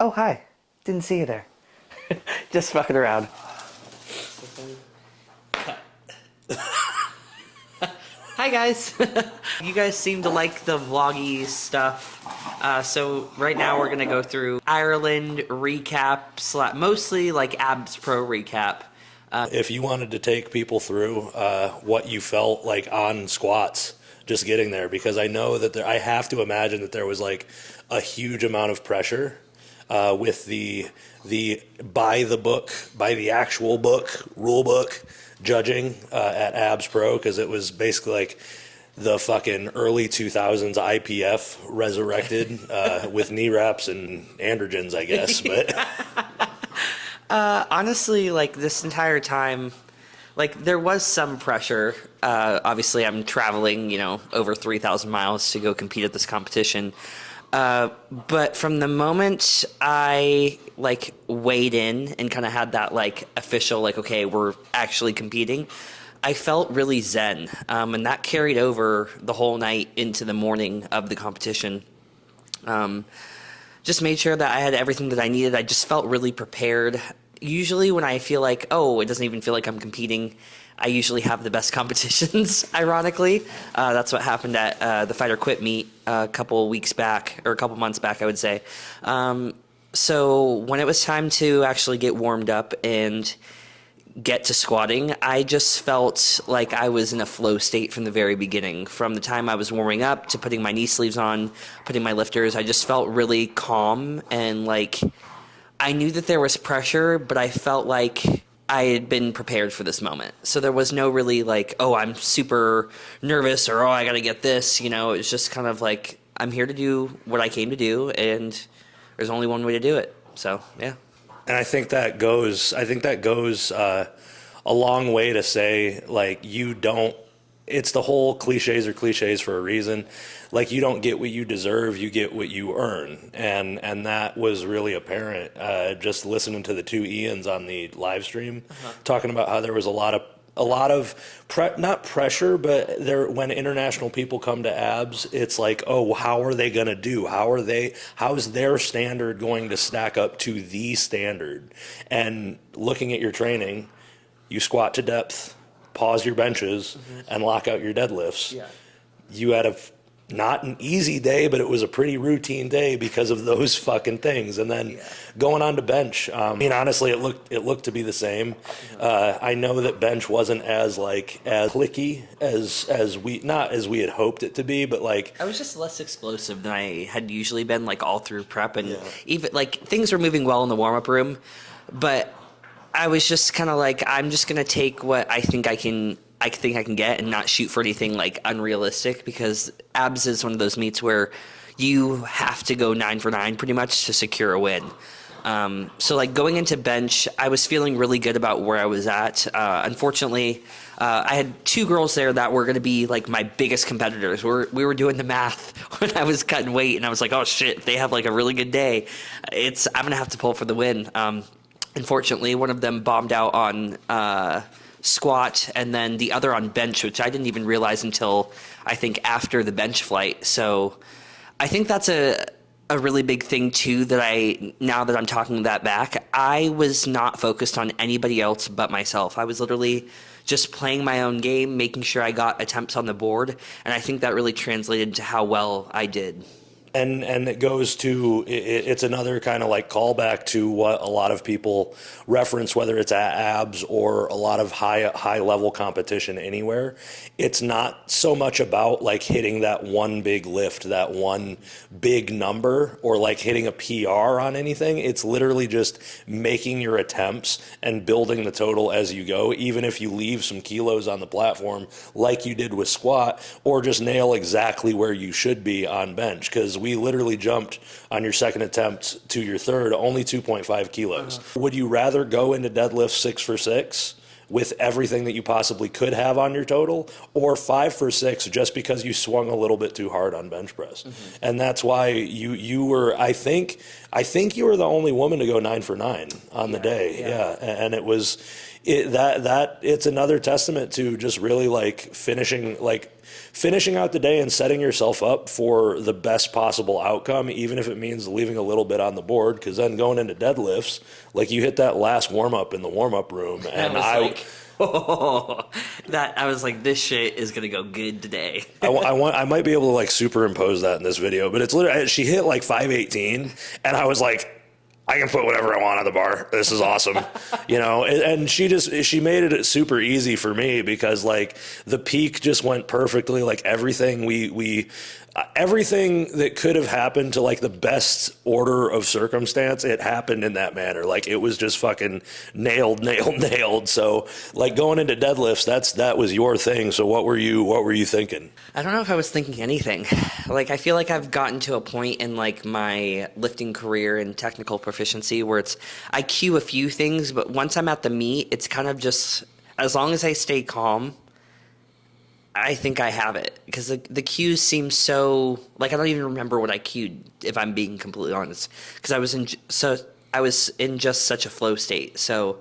Oh, hi. Didn't see you there. Just fucking around. Hi, guys. You guys seem to like the vloggy stuff. So right now we're going to go through Ireland recap, mostly like Abs Pro recap. If you wanted to take people through what you felt like on squats, just getting there, because I know that I have to imagine that there was like a huge amount of pressure with the by the book, by the actual book, rule book judging at Abs Pro, because it was basically like the fucking early 2000s IPF resurrected with knee wraps and androgens, I guess. But Honestly, like this entire time, like there was some pressure. Obviously, I'm traveling, over 3,000 miles to go compete at this competition. But from the moment I like weighed in and kind of had that like official, like, okay, we're actually competing, I felt really zen. And that carried over the whole night into the morning of the competition. Just made sure that I had everything that I needed. I just felt really prepared. Usually when I feel like, oh, it doesn't even feel like I'm competing, I usually have the best competitions, ironically. That's what happened at the Fight or Quit meet a couple weeks back, or a couple months back, I would say. So when it was time to actually get warmed up and get to squatting, I just felt like I was in a flow state from the very beginning. From the time I was warming up to putting my knee sleeves on, putting my lifters, I just felt really calm and like I knew that there was pressure, but I felt like I had been prepared for this moment. So there was no really like, oh, I'm super nervous or oh, I got to get this. It was just kind of like, I'm here to do what I came to do, and there's only one way to do it. So, yeah. and I think that goes a long way to say like you don't. It's the whole cliches are cliches for a reason. Like you don't get what you deserve, you get what you earn, and that was really apparent. Just listening to the two Ians on the live stream, talking about how there was a lot of not pressure, but there when international people come to Abs, it's like, oh, how are they going to do? How's their standard going to stack up to the standard? And looking at your training, you squat to depth, pause your benches, and lock out your deadlifts. Yeah. You had not an easy day, but it was a pretty routine day because of those fucking things. And then going on to bench, honestly, it looked to be the same. I know that bench wasn't as clicky as we had hoped it to be, but like I was just less explosive than I had usually been, like all through prep, and Yeah. even like things were moving well in the warm up room, but I was just kind of like, I'm just gonna take what I think I can get and not shoot for anything like unrealistic, because Abs is one of those meets where you have to go 9 for 9 pretty much to secure a win. So like going into bench, I was feeling really good about where I was at. Unfortunately, I had two girls there that were going to be like my biggest competitors. We were doing the math when I was cutting weight, and I was like, oh shit, if they have like a really good day, I'm going to have to pull for the win. Unfortunately, one of them bombed out on squat, and then the other on bench, which I didn't even realize until I think after the bench flight. So I think that's a really big thing too, that now that I'm talking that back, I was not focused on anybody else but myself. I was literally just playing my own game, making sure I got attempts on the board, and I think that really translated to how well I did. And it goes to it's another kind of like callback to what a lot of people reference, whether it's at Abs or a lot of high level competition anywhere. It's not so much about like hitting that one big lift, that one big number, or like hitting a PR on anything. It's literally just making your attempts and building the total as you go, even if you leave some kilos on the platform like you did with squat, or just nail exactly where you should be on bench, because we literally jumped on your second attempt to your third only 2.5 kilos. Would you rather go into deadlift 6 for 6 with everything that you possibly could have on your total, or 5 for 6 just because you swung a little bit too hard on bench press? And that's why you were, I think you were the only woman to go 9 for 9 on the day. Yeah. And it was it's another testament to just really like finishing out the day and setting yourself up for the best possible outcome, even if it means leaving a little bit on the board. Because then going into deadlifts, like you hit that last warm up in the warm up room, and I was like, this shit is gonna go good today. I might be able to like superimpose that in this video, but it's literally she hit like 518, and I was like, I can put whatever I want on the bar. This is awesome, And she made it super easy for me because like the peak just went perfectly. Like everything everything that could have happened to like the best order of circumstance, it happened in that manner. Like it was just fucking nailed. So like going into deadlifts, that was your thing. So what were you thinking? I don't know if I was thinking anything. Like I feel like I've gotten to a point in like my lifting career and technical proficiency where I cue a few things, but once I'm at the meet, it's kind of just as long as I stay calm, I think I have it, because the cues seem so like I don't even remember what I cued, if I'm being completely honest, because I was in just such a flow state. So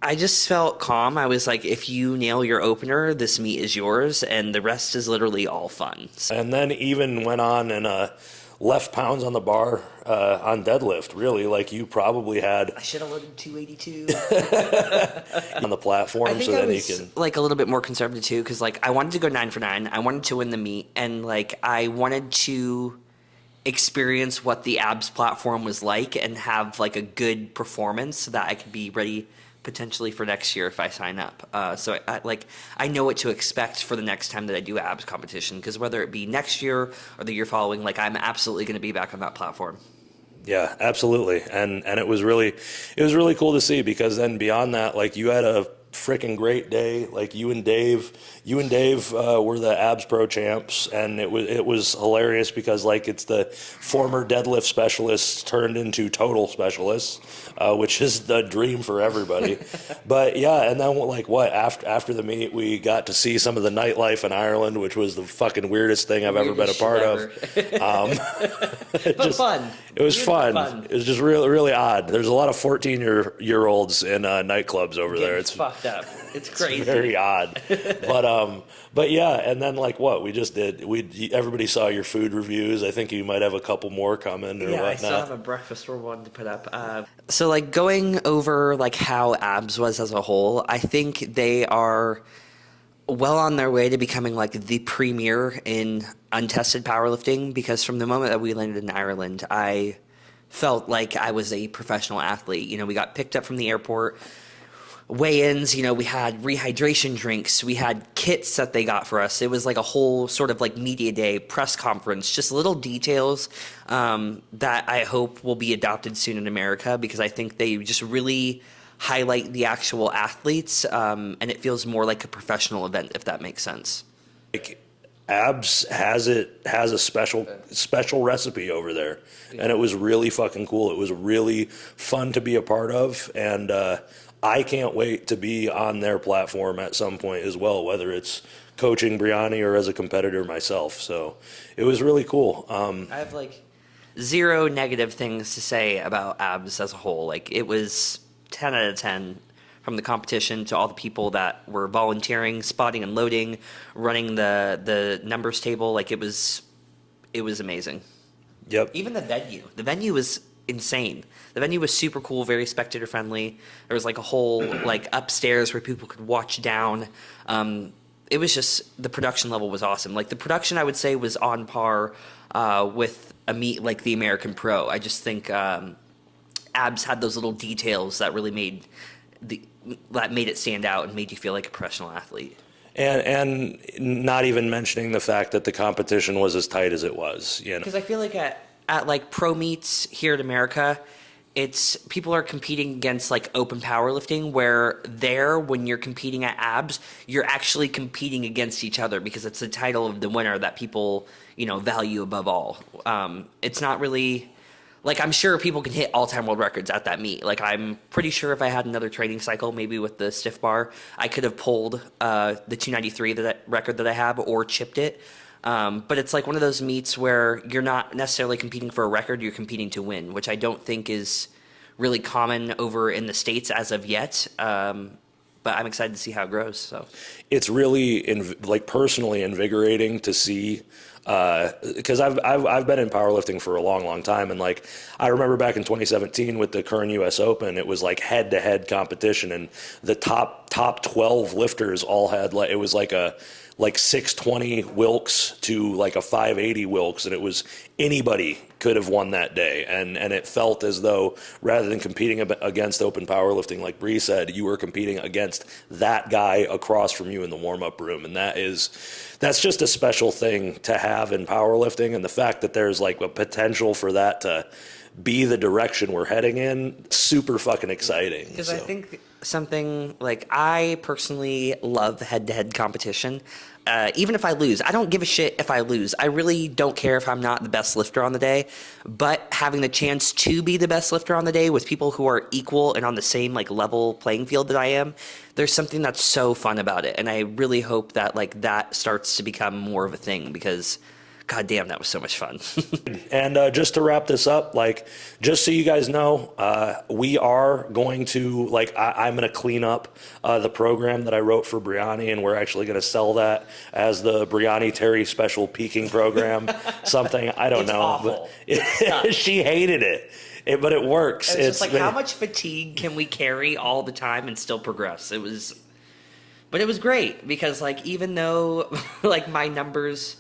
I just felt calm. I was like, if you nail your opener, this meet is yours, and the rest is literally all fun. So. And then even went on and left pounds on the bar on deadlift. Really, like you probably had. I should have loaded 282 on the platform, I think so I then was, you can like a little bit more conservative too, because like I wanted to go 9 for 9. I wanted to win the meet, and like I wanted to experience what the abs platform was like and have like a good performance so that I could be ready potentially for next year if I sign up. So I know what to expect for the next time that I do abs competition, because whether it be next year or the year following, like I'm absolutely going to be back on that platform. Yeah, absolutely. And it was really cool to see, because then beyond that, like you had a freaking great day. Like you and Dave were the abs pro champs, and it was hilarious because like it's the former deadlift specialists turned into total specialists, which is the dream for everybody. But yeah, and then like after the meet, we got to see some of the nightlife in Ireland, which was the fucking weirdest thing I've ever been a part of. But fun. It was fun. It was just really, really odd. There's a lot of 14-year-olds in nightclubs over there. It's fucked up. It's crazy. It's very odd. But yeah, and then like what we just did, everybody saw your food reviews. I think you might have a couple more coming or whatnot. I still have a breakfast for one to put up. So like going over like how abs was as a whole, I think they are well on their way to becoming like the premier in untested powerlifting, because from the moment that we landed in Ireland, I felt like I was a professional athlete. We got picked up from the airport, weigh-ins, we had rehydration drinks, we had kits that they got for us. It was like a whole sort of like media day, press conference, just little details that I hope will be adopted soon in America, because I think they just really highlight the actual athletes, and it feels more like a professional event, if that makes sense. Like abs has a special recipe over there, and it was really fucking cool. It was really fun to be a part of, and I can't wait to be on their platform at some point as well, whether it's coaching Brianni or as a competitor myself. So it was really cool. I have like zero negative things to say about abs as a whole. Like it was 10 out of 10, from the competition to all the people that were volunteering, spotting and loading, running the numbers table. Like it was amazing. Yep. Even the venue was insane. The venue was super cool, very spectator friendly. There was like a whole like upstairs where people could watch down. It was just, the production level was awesome. Like the production, I would say, was on par with a meet like the American Pro. I just think abs had those little details that really made it stand out and made you feel like a professional athlete. And not even mentioning the fact that the competition was as tight as it was, Because I feel like at like pro meets here in America, it's people are competing against like open powerlifting, where when you're competing at abs, you're actually competing against each other, because it's the title of the winner that people value above all. It's not really like, I'm sure people can hit all-time world records at that meet. Like I'm pretty sure if I had another training cycle, maybe with the stiff bar, I could have pulled the 293 record that I have, or chipped it. But it's like one of those meets where you're not necessarily competing for a record, you're competing to win, which I don't think is really common over in the States as of yet. But I'm excited to see how it grows. So it's really like personally invigorating to see, because I've been in powerlifting for a long time, and like I remember back in 2017 with the current U.S. Open, it was like head-to-head competition, and the top 12 lifters all had like, it was like a 620 Wilks to like a 580 Wilks, and it was anybody could have won that day, and it felt as though rather than competing against open powerlifting, like Bree said, you were competing against that guy across from you in the warm-up room, and that's just a special thing to have in powerlifting, and the fact that there's like a potential for that to be the direction we're heading in, super fucking exciting. because I think something like, I personally love head-to-head competition. Even if I lose, I don't give a shit if I lose. I really don't care if I'm not the best lifter on the day, but having the chance to be the best lifter on the day with people who are equal and on the same like level playing field that I am, there's something that's so fun about it. And I really hope that like that starts to become more of a thing, because God damn, that was so much fun. And just to wrap this up, like, just so you guys know, we are going to, like, I'm going to clean up the program that I wrote for Brianni, and we're actually going to sell that as the Brianni Terry Special Peaking Program. Something, I don't It's know. awful. But she hated it. But it works. It's just like, how much fatigue can we carry all the time and still progress? But it was great, because like, even though like my numbers,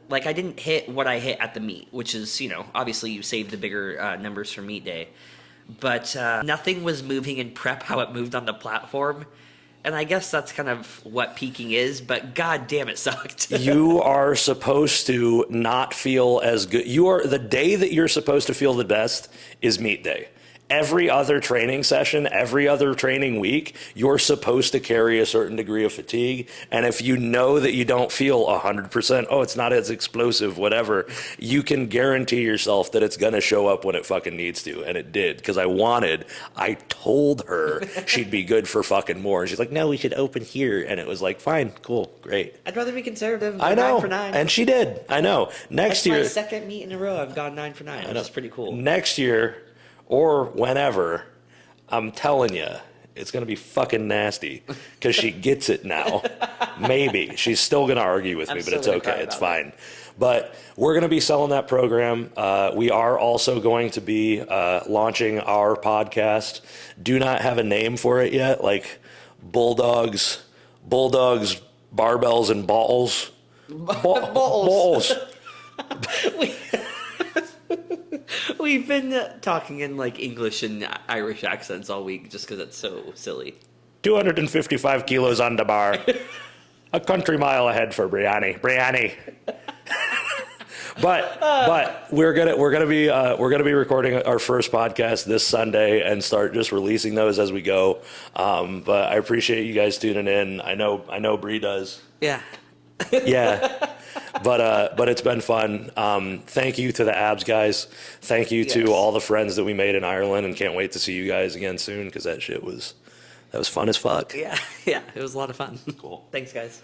like I didn't hit what I hit at the meet, which is, obviously you save the bigger numbers for meet day, but nothing was moving in prep how it moved on the platform. And I guess that's kind of what peaking is, but god damn, it sucked. You are supposed to not feel as good. The day that you're supposed to feel the best is meet day. Every other training session, every other training week, you're supposed to carry a certain degree of fatigue. And if you know that you don't feel 100%, it's not as explosive, whatever, you can guarantee yourself that it's going to show up when it fucking needs to. And it did, because I told her she'd be good for fucking more. And she's like, no, we should open here. And it was like, fine, cool, great. I'd rather be conservative. I know. 9 for 9. And she did. I know. Next That's year. my second meet in a row I've gone 9 for 9, which is pretty cool. Next year, or whenever, I'm telling you, it's going to be fucking nasty, because she gets it now. Maybe. She's still going to argue with me, but it's okay. It's fine. But we're going to be selling that program. We are also going to be launching our podcast. Do not have a name for it yet, like Bulldogs, Barbells, and Balls. Balls. We've been talking in like English and Irish accents all week just because it's so silly. 255 kilos on the bar. A country mile ahead for Brianni. But we're gonna be recording our first podcast this Sunday and start just releasing those as we go. But I appreciate you guys tuning in. I know Bree does. Yeah. Yeah. But it's been fun. Thank you to the Abs guys. Thank you to all the friends that we made in Ireland, and can't wait to see you guys again soon, because that was fun as fuck. Yeah, it was a lot of fun. Cool. Thanks, guys.